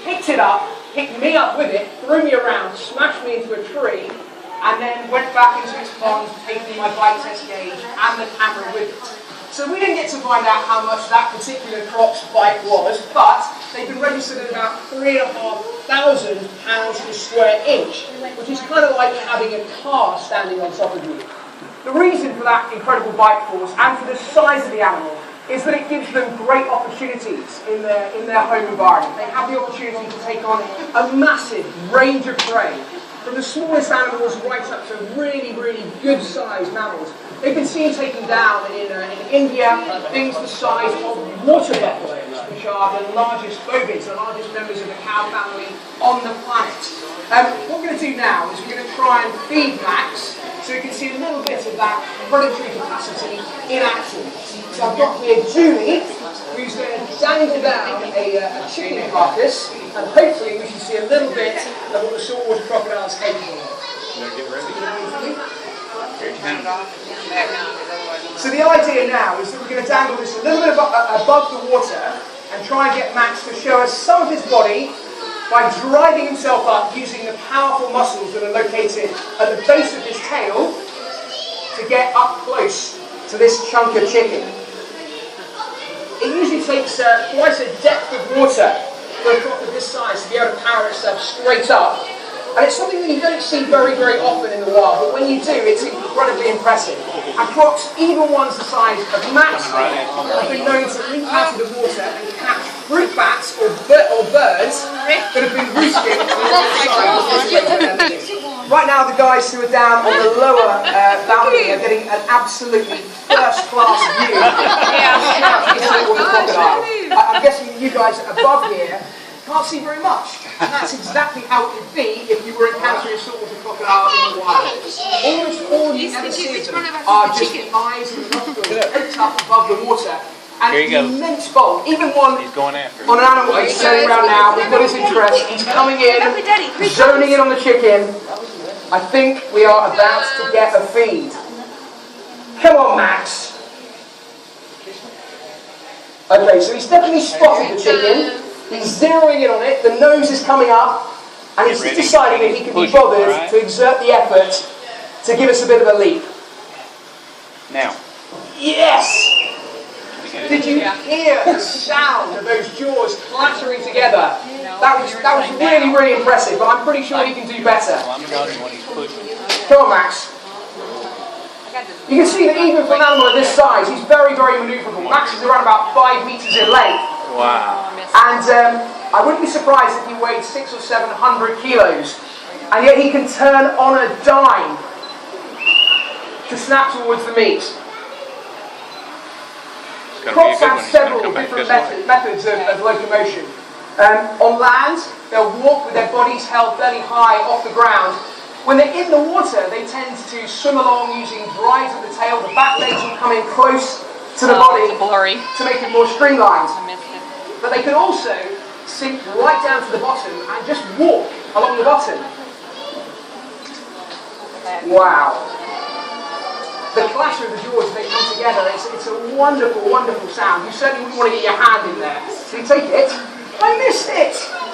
picked it up, picked me up with it, threw me around, smashed me into a tree, and then went back into its pond, taking my bike test gauge and the camera with it. So we didn't get to find out how much that particular Croc's bike was, but they've been registered at about £3,500 per square inch, which is kind of like having a car standing on top of you. The reason for that incredible bike force and for the size of the animal is that it gives them great opportunities in their home environment. They have the opportunity to take on a massive range of prey, from the smallest animals right up to really, really good-sized mammals. They've been seen taken down in India, things the size of water buffaloes, which are the largest bovids, the largest members of the cow family on the planet. What we're going to do now is we're going to try and feed Max, so you can see a little bit of that predatory capacity in action. So I've got here Julie, who's going to dangle down a chicken carcass, and hopefully we should see a little bit of what the saltwater crocodile is capable of. So the idea now is that we're going to dangle this a little bit above the water and try and get Max to show us some of his body by driving himself up using the powerful muscles that are located at the base of his tail to get up close to this chunk of chicken. It usually takes quite a depth of water for a croc of this size to be able to power itself straight up. And it's something that you don't see very, very often in the wild, but when you do, it's incredibly impressive. And crocs, even ones the size of Max, have been known to leap out of the water and catch fruit bats or birds that have been roosting on the side of this lake. Right now, the guys who are down on the lower balcony are getting an absolutely first-class view of the crocodile. I'm guessing you guys above here can't see very much. And that's exactly how it would be if you were encountering a saltwater crocodile in the wild. Almost all you ever see of them are just the eyes and nostrils poked up above the water. And it's an immense bowl. Even one on an animal he's turning around now, we've got his interest. He's coming in, zoning in on the chicken. I think we are about to get a feed. Come on, Max. Okay, so he's definitely spotted the chicken. He's zeroing in on it, the nose is coming up, and he's deciding if he can be bothered to exert the effort to give us a bit of a leap. Now. Yes! Did you hear the sound of those jaws clattering together? That was really, really impressive, but I'm pretty sure he can do better. Come on, Max. You can see that even for an animal of this size, he's very, very manoeuvrable. Max is around about 5 meters in length. Wow. And I wouldn't be surprised if he weighed 600 or 700 kilos. And yet he can turn on a dime to snap towards the meat. Crocs have several different methods of locomotion. On land, they'll walk with their bodies held fairly high off the ground. When they're in the water, they tend to swim along using drives of the tail. The back legs will come in close to the body to make it more streamlined. But they can also sink right down to the bottom and just walk along the bottom. Wow. The clash of the jaws as they come together, it's a wonderful, wonderful sound. You certainly wouldn't want to get your hand in there. So you take it. I missed it!